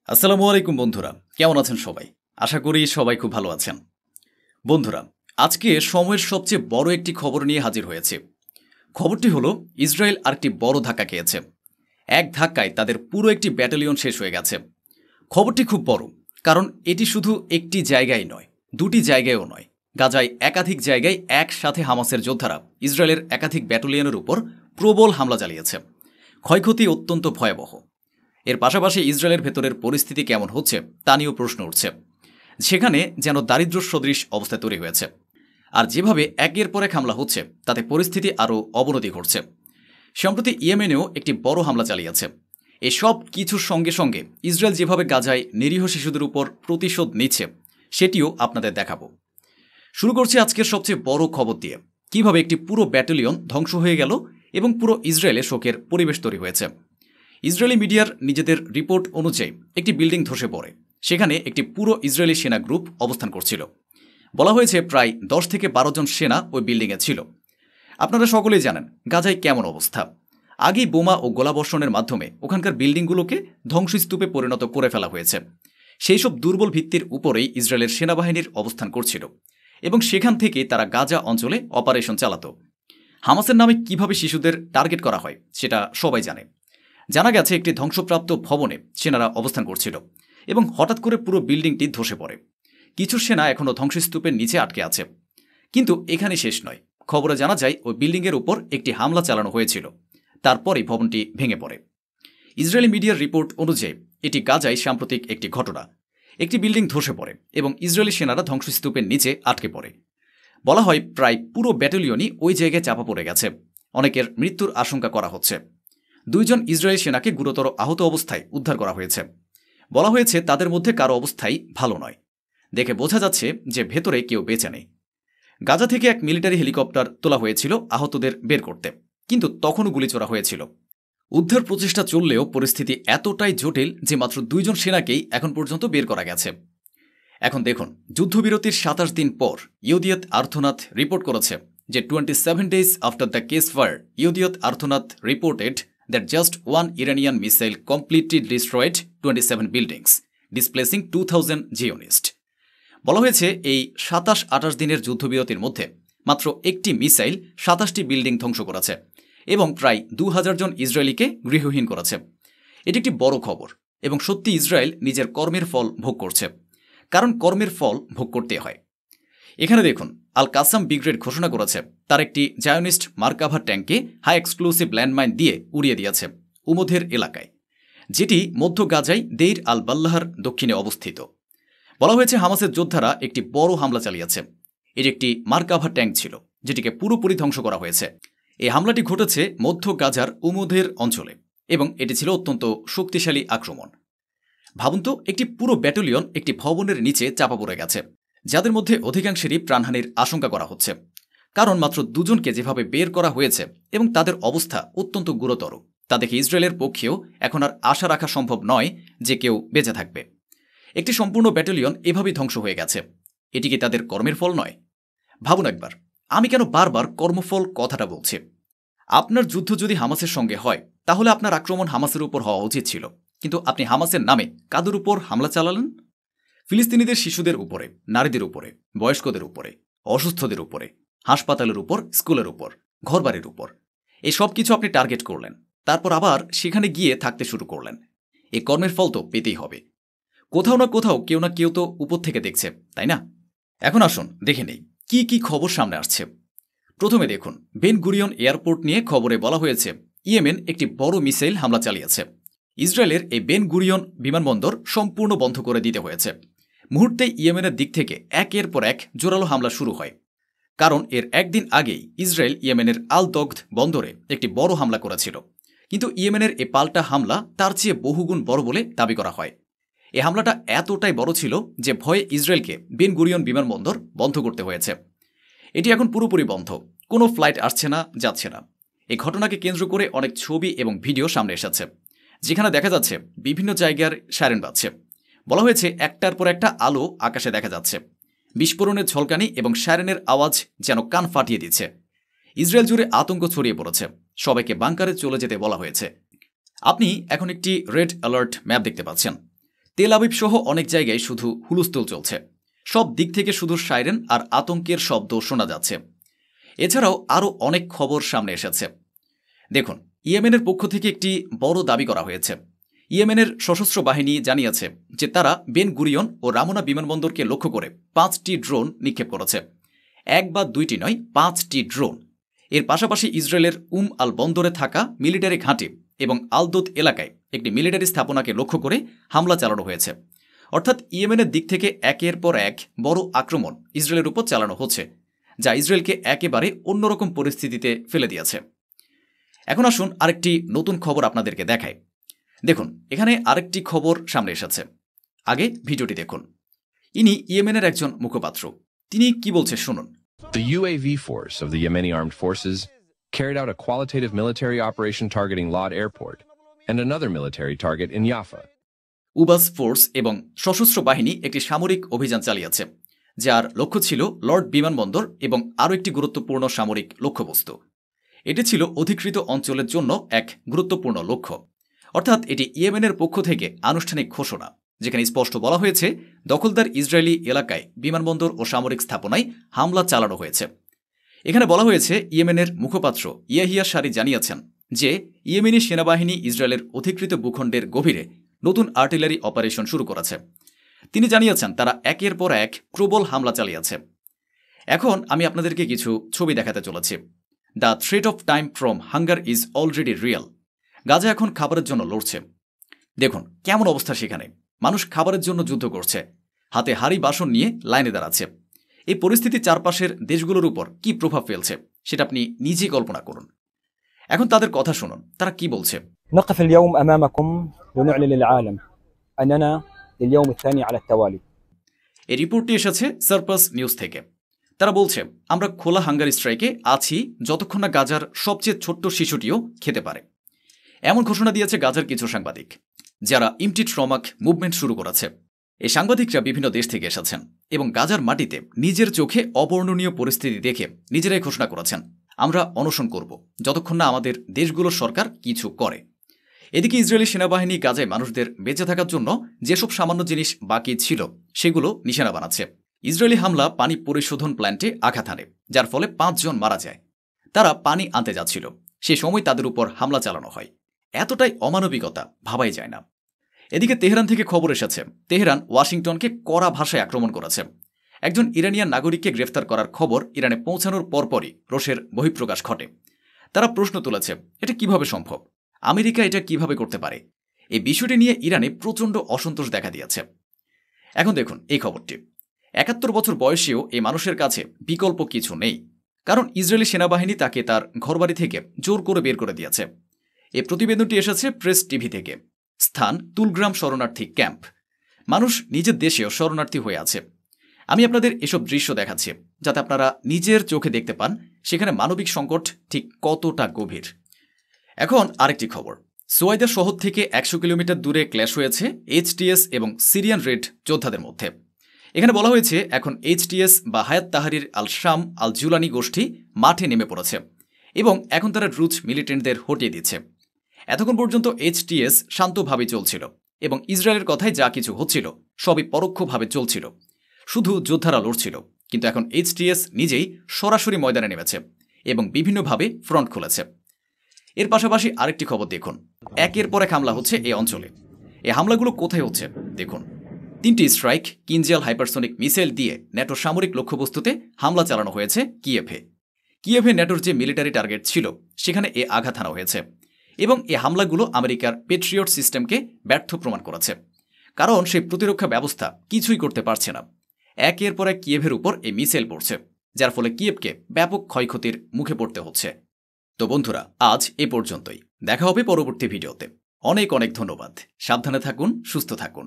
আসসালামু আলাইকুম বন্ধুরা, কেমন আছেন সবাই? আশা করি সবাই খুব ভালো আছেন। বন্ধুরা, আজকে সময়ের সবচেয়ে বড় একটি খবর নিয়ে হাজির হয়েছে। খবরটি হলো ইসরায়েল আরেকটি বড় ধাক্কা খেয়েছে। এক ধাক্কায় তাদের পুরো একটি ব্যাটালিয়ন শেষ হয়ে গেছে। খবরটি খুব বড়, কারণ এটি শুধু একটি জায়গায় নয়, দুটি জায়গায়ও নয়। গাজায় একাধিক জায়গায় একসাথে হামাসের যোদ্ধারা ইসরায়েলের একাধিক ব্যাটালিয়নের উপর প্রবল হামলা চালিয়েছে। ক্ষয়ক্ষতি অত্যন্ত ভয়াবহ। এর পাশাপাশি ইসরায়েলের ভেতরের পরিস্থিতি কেমন হচ্ছে তা নিয়েও প্রশ্ন উঠছে। সেখানে যেন দারিদ্র্য সদৃশ অবস্থা তৈরি হয়েছে। আর যেভাবে একের পর এক হামলা হচ্ছে তাতে পরিস্থিতি আরও অবনতি ঘটছে। সম্প্রতি ইয়েমেনেও একটি বড় হামলা চালিয়েছে। এসব কিছুর সঙ্গে সঙ্গে ইসরায়েল যেভাবে গাজায় নিরীহ শিশুদের উপর প্রতিশোধ নিচ্ছে সেটিও আপনাদের দেখাবো। শুরু করছি আজকের সবচেয়ে বড় খবর দিয়ে, কিভাবে একটি পুরো ব্যাটালিয়ন ধ্বংস হয়ে গেল এবং পুরো ইসরায়েলে শোকের পরিবেশ তৈরি হয়েছে। ইসরায়েলি মিডিয়ার নিজেদের রিপোর্ট অনুযায়ী একটি বিল্ডিং ধসে পড়ে। সেখানে একটি পুরো ইসরায়েলি সেনা গ্রুপ অবস্থান করছিল। বলা হয়েছে প্রায় 10 থেকে 12 জন সেনা ওই বিল্ডিংয়ে ছিল। আপনারা সকলেই জানেন গাজায় কেমন অবস্থা। আগেই বোমা ও গোলাবর্ষণের মাধ্যমে ওখানকার বিল্ডিংগুলোকে ধ্বংসস্তূপে পরিণত করে ফেলা হয়েছে। সেই সব দুর্বল ভিত্তির উপরেই ইসরায়েলের সেনাবাহিনীর অবস্থান করছিল এবং সেখান থেকে তারা গাজা অঞ্চলে অপারেশন চালাত। হামাসের নামে কিভাবে শিশুদের টার্গেট করা হয় সেটা সবাই জানে। জানা গেছে একটি ধ্বংসপ্রাপ্ত ভবনে সেনারা অবস্থান করছিল এবং হঠাৎ করে পুরো বিল্ডিংটি ধসে পড়ে। কিছু সেনা এখনও ধ্বংসস্তূপের নিচে আটকে আছে। কিন্তু এখানে শেষ নয়। খবরে জানা যায় ওই বিল্ডিংয়ের উপর একটি হামলা চালানো হয়েছিল। তারপরই ভবনটি ভেঙে পড়ে। ইসরায়েলি মিডিয়ার রিপোর্ট অনুযায়ী এটি গাজায় সাম্প্রতিক একটি ঘটনা। একটি বিল্ডিং ধসে পড়ে এবং ইসরায়েলি সেনারা ধ্বংসস্তূপের নিচে আটকে পড়ে। বলা হয় প্রায় পুরো ব্যাটালিয়নই ওই জায়গায় চাপা পড়ে গেছে। অনেকের মৃত্যুর আশঙ্কা করা হচ্ছে। 2 জন ইসরায়েলি সেনাকে গুরুতর আহত অবস্থায় উদ্ধার করা হয়েছে। বলা হয়েছে তাদের মধ্যে কারো অবস্থাই ভালো নয়। দেখে বোঝা যাচ্ছে যে ভেতরে কেউ বেঁচে নেই। গাজা থেকে এক মিলিটারি হেলিকপ্টার তোলা হয়েছিল আহতদের বের করতে, কিন্তু তখনও গুলি ছোড়া হয়েছিল। উদ্ধার প্রচেষ্টা চললেও পরিস্থিতি এতটাই জটিল যে মাত্র 2 জন সেনাকেই এখন পর্যন্ত বের করা গেছে। এখন দেখুন, যুদ্ধবিরতির 27 দিন পর ইহুদিয়ত আর্থনাথ রিপোর্ট করেছে যে 27 days after the ceasefire, Yedioth Ahronoth reported that just one Iranian missile completely destroyed 27 buildings, displacing 2000 Zionists. বলা হয়েছে এই 27-28 দিনের যুদ্ধবিরতির মধ্যে মাত্র একটি মিসাইল 27টি বিল্ডিং ধ্বংস করেছে এবং প্রায় 2000 জন ইসরায়েলিকে গৃহহীন করেছে। এটি একটি বড় খবর এবং সত্যি ইসরায়েল নিজের কর্মের ফল ভোগ করছে, কারণ কর্মের ফল ভোগ করতে হয়। এখানে দেখুন, আল কাসাম ব্রিগেড ঘোষণা করেছে তার একটি জায়োনিস্ট মার্কাভা ট্যাঙ্কে হাই এক্সক্লুসিভ ল্যান্ডমাইন দিয়ে উড়িয়ে দিয়েছে উমোধের এলাকায়, যেটি মধ্য গাজায় দেইর আল বাল্লাহার দক্ষিণে অবস্থিত। বলা হয়েছে হামাসের যোদ্ধারা একটি বড় হামলা চালিয়েছে। এটি একটি মার্কাভা ট্যাঙ্ক ছিল যেটিকে পুরোপুরি ধ্বংস করা হয়েছে। এই হামলাটি ঘটেছে মধ্য গাজার উমোধের অঞ্চলে এবং এটি ছিল অত্যন্ত শক্তিশালী আক্রমণ। ভাবুন তো, একটি পুরো ব্যাটালিয়ন একটি ভবনের নিচে চাপা পড়ে গেছে, যাদের মধ্যে অধিকাংশেরই প্রাণহানির আশঙ্কা করা হচ্ছে, কারণ মাত্র 2 জনকে যেভাবে বের করা হয়েছে এবং তাদের অবস্থা অত্যন্ত গুরুতর, তা দেখে ইসরায়েলের পক্ষেও এখন আর আশা রাখা সম্ভব নয় যে কেউ বেঁচে থাকবে। একটি সম্পূর্ণ ব্যাটালিয়ন এভাবেই ধ্বংস হয়ে গেছে। এটি কি তাদের কর্মের ফল নয়? ভাবুন একবার, আমি কেন বারবার কর্মফল কথাটা বলছি। আপনার যুদ্ধ যদি হামাসের সঙ্গে হয় তাহলে আপনার আক্রমণ হামাসের উপর হওয়া উচিত ছিল, কিন্তু আপনি হামাসের নামে কাদের উপর হামলা চালালেন? ফিলিস্তিনিদের শিশুদের উপরে, নারীদের উপরে, বয়স্কদের উপরে, অসুস্থদের উপরে, হাসপাতালের উপর, স্কুলের উপর, ঘরবাড়ির উপর। এই সব কিছু আপনি টার্গেট করলেন, তারপর আবার সেখানে গিয়ে থাকতে শুরু করলেন। এই কর্মের ফল তো পেতেই হবে। কোথাও না কোথাও কেউ না কেউ তো উপর থেকে দেখছে, তাই না? এখন আসুন দেখে নেই কি কি খবর সামনে আসছে। প্রথমে দেখুন, বেন গুরিয়ন এয়ারপোর্ট নিয়ে খবরে বলা হয়েছে ইয়েমেন একটি বড় মিসাইল হামলা চালিয়েছে। ইসরায়েলের এই বেন গুরিয়ন বিমানবন্দর সম্পূর্ণ বন্ধ করে দিতে হয়েছে। মুহূর্তে ইয়েমেনের দিক থেকে একের পর এক জোরালো হামলা শুরু হয়, কারণ এর একদিন আগেই ইসরায়েল ইয়েমেনের আল দগ্ধ বন্দরে একটি বড় হামলা করেছিল। কিন্তু ইয়েমেনের এই পাল্টা হামলা তার চেয়ে বহুগুণ বড় বলে দাবি করা হয়। এই হামলাটা এতটাই বড় ছিল যে ভয়ে ইসরায়েলকে বেন গুরিয়ন বিমানবন্দর বন্ধ করতে হয়েছে। এটি এখন পুরোপুরি বন্ধ, কোনো ফ্লাইট আসছে না, যাচ্ছে না। এই ঘটনাকে কেন্দ্র করে অনেক ছবি এবং ভিডিও সামনে এসেছে, যেখানে দেখা যাচ্ছে বিভিন্ন জায়গার সাইরেন বাজছে। বলা হয়েছে একটার পর একটা আলো আকাশে দেখা যাচ্ছে। বিস্ফোরণের ঝলকানি এবং সাইরেনের আওয়াজ যেন কান ফাটিয়ে দিচ্ছে। ইসরায়েল জুড়ে আতঙ্ক ছড়িয়ে পড়েছে। সবাইকে বাংকারে চলে যেতে বলা হয়েছে। আপনি এখন একটি রেড অ্যালার্ট ম্যাপ দেখতে পাচ্ছেন। তেল আবিব সহ অনেক জায়গায় শুধু হুলস্থুল চলছে। সব দিক থেকে শুধু সাইরেন আর আতঙ্কের শব্দ শোনা যাচ্ছে। এছাড়াও আরও অনেক খবর সামনে এসেছে। দেখুন, ইয়েমেনের পক্ষ থেকে একটি বড় দাবি করা হয়েছে। ইয়েমেনের সশস্ত্র বাহিনী জানিয়েছে যে তারা বেন গুরিয়ন ও রামোনা বিমানবন্দরকে লক্ষ্য করে 5টি ড্রোন নিক্ষেপ করেছে। 1 বা 2টি নয়, 5টি ড্রোন। এর পাশাপাশি ইসরায়েলের আল বন্দরে থাকা মিলিটারি ঘাঁটি এবং আলদোত এলাকায় একটি মিলিটারি স্থাপনাকে লক্ষ্য করে হামলা চালানো হয়েছে। অর্থাৎ ইয়েমেনের দিক থেকে একের পর এক বড় আক্রমণ ইসরায়েলের উপর চালানো হচ্ছে, যা ইসরায়েলকে একেবারে অন্যরকম পরিস্থিতিতে ফেলে দিয়েছে। এখন আসুন আরেকটি নতুন খবর আপনাদেরকে দেখায়। দেখুন, এখানে আরেকটি খবর সামনে এসেছে। আগে ভিডিওটি দেখুন। ইনি ইয়েমেনের একজন মুখপাত্র। তিনি কি বলছে শুনুন। The UAV force of the Yemeni armed forces carried out a qualitative military operation targeting Lod Airport and another military target in Jaffa. উবাস ফোর্স এবং সশস্ত্র বাহিনী একটি সামরিক অভিযান চালিয়েছে, যার লক্ষ্য ছিল লর্ড বিমানবন্দর এবং আরও একটি গুরুত্বপূর্ণ সামরিক লক্ষ্যবস্তু। এটি ছিল অধিকৃত অঞ্চলের জন্য এক গুরুত্বপূর্ণ লক্ষ্য। অর্থাৎ এটি ইয়েমেনের পক্ষ থেকে আনুষ্ঠানিক ঘোষণা, যেখানে স্পষ্ট বলা হয়েছে দখলদার ইসরায়েলি এলাকায় বিমানবন্দর ও সামরিক স্থাপনায় হামলা চালানো হয়েছে। এখানে বলা হয়েছে ইয়েমেনের মুখপাত্র ইয়াহিয়া সারি জানিয়েছেন যে ইয়েমেনি সেনাবাহিনী ইসরায়েলের অধিকৃত ভূখণ্ডের গভীরে নতুন আর্টিলারি অপারেশন শুরু করেছে। তিনি জানিয়েছেন তারা একের পর এক প্রবল হামলা চালিয়েছে। এখন আমি আপনাদেরকে কিছু ছবি দেখাতে চলেছি। The threat of time from hunger is already real. Gaza এখন খাবারের জন্য লড়ছে। দেখুন কেমন অবস্থা সেখানে। মানুষ খাবারের জন্য যুদ্ধ করছে, হাতে হাড়ি বাসন নিয়ে লাইনে দাঁড়াচ্ছে। এই পরিস্থিতি চারপাশের দেশগুলোর উপর কি প্রভাব ফেলছে সেটা আপনি নিজেই কল্পনা করুন। এখন তাদের কথা শুনুন, তারা কি বলছে। نقف اليوم أمامكم لنعلن للعالم أننا لليوم الثاني على التوالي। এই রিপোর্টটি এসেছে সারপাস নিউজ থেকে। তারা বলছে আমরা খোলা হাঙ্গার স্ট্রাইকে আছি যতক্ষণ না গাজার সবচেয়ে ছোট্ট শিশুটিও খেতে পারে। এমন ঘোষণা দিয়েছে গাজার কিছু সাংবাদিক, যারা ইমটি ট্রমাক মুভমেন্ট শুরু করেছে। এই সাংবাদিকরা বিভিন্ন দেশ থেকে এসেছেন এবং গাজার মাটিতে নিজের চোখে অবর্ণনীয় পরিস্থিতি দেখে নিজেরাই ঘোষণা করেছেন আমরা অনশন করব যতক্ষণ না আমাদের দেশগুলোর সরকার কিছু করে। এদিকে ইসরায়েলি সেনাবাহিনী গাজায় মানুষদের বেঁচে থাকার জন্য যেসব সামান্য জিনিস বাকি ছিল সেগুলো নিশানা বানাচ্ছে। ইসরায়েলি হামলা পানি পরিশোধন প্ল্যান্টে আঘাত হানে, যার ফলে 5 জন মারা যায়। তারা পানি আনতে যাচ্ছিল, সে সময় তাদের উপর হামলা চালানো হয়। এতটাই অমানবিকতা ভাবাই যায় না। এদিকে তেহরান থেকে খবর এসেছে তেহরান ওয়াশিংটনকে কড়া ভাষায় আক্রমণ করেছে। একজন ইরানিয়ান নাগরিককে গ্রেফতার করার খবর ইরানে পৌঁছানোর পরপরই রোষের বহিঃপ্রকাশ ঘটে। তারা প্রশ্ন তুলেছে এটা কিভাবে সম্ভব, আমেরিকা এটা কিভাবে করতে পারে। এই বিষয়টি নিয়ে ইরানে প্রচণ্ড অসন্তোষ দেখা দিয়েছে। এখন দেখুন এই খবরটি। 71 বছর বয়সীও এই মানুষের কাছে বিকল্প কিছু নেই, কারণ ইসরায়েলি সেনাবাহিনী তাকে তার ঘরবাড়ি থেকে জোর করে বের করে দিয়েছে। এই প্রতিবেদনটি এসেছে প্রেস টিভি থেকে। স্থান তুলগ্রাম শরণার্থী ক্যাম্প। মানুষ নিজের দেশেও শরণার্থী হয়ে আছে। আমি আপনাদের এসব দৃশ্য দেখাচ্ছি যাতে আপনারা নিজের চোখে দেখতে পান সেখানে মানবিক সংকট ঠিক কতটা গভীর। এখন আরেকটি খবর। সোয়াইদা শহর থেকে 100 কিলোমিটার দূরে ক্ল্যাশ হয়েছে এইচটিএস এবং সিরিয়ান রেড যোদ্ধাদের মধ্যে। এখানে বলা হয়েছে এখন এইচটিএস বা হায়াত তাহরির আল শাম আল জুলানি গোষ্ঠী মাঠে নেমে পড়েছে এবং এখন তারা রুজ মিলিটেন্টদের হটিয়ে দিচ্ছে। এতক্ষণ পর্যন্ত এইচটিএস শান্তভাবে চলছিল এবং ইসরায়েলের কথায় যা কিছু হচ্ছিল সবই পরোক্ষভাবে চলছিল, শুধু যোদ্ধারা লড়ছিল। কিন্তু এখন এইচটিএস নিজেই সরাসরি ময়দানে নেমেছে এবং বিভিন্নভাবে ফ্রন্ট খুলেছে। এর পাশাপাশি আরেকটি খবর দেখুন। একের পর এক হামলা হচ্ছে এই অঞ্চলে। এই হামলাগুলো কোথায় হচ্ছে দেখুন। 3টি স্ট্রাইক কিনজিয়াল হাইপারসোনিক মিসাইল দিয়ে ন্যাটোর সামরিক লক্ষ্যবস্তুতে হামলা চালানো হয়েছে কিয়েভে। কিয়েভে ন্যাটোর যে মিলিটারি টার্গেট ছিল সেখানে এ আঘাত হানা হয়েছে এবং এই হামলাগুলো আমেরিকার পেট্রিয়ট সিস্টেমকে ব্যর্থ প্রমাণ করেছে, কারণ সেই প্রতিরক্ষা ব্যবস্থা কিছুই করতে পারছে না। একের পর এক কিয়েভের উপর এই মিসাইল পড়ছে, যার ফলে কিয়েভকে ব্যাপক ক্ষয়ক্ষতির মুখে পড়তে হচ্ছে। তো বন্ধুরা, আজ এ পর্যন্তই। দেখা হবে পরবর্তী ভিডিওতে। অনেক অনেক ধন্যবাদ। সাবধানে থাকুন, সুস্থ থাকুন।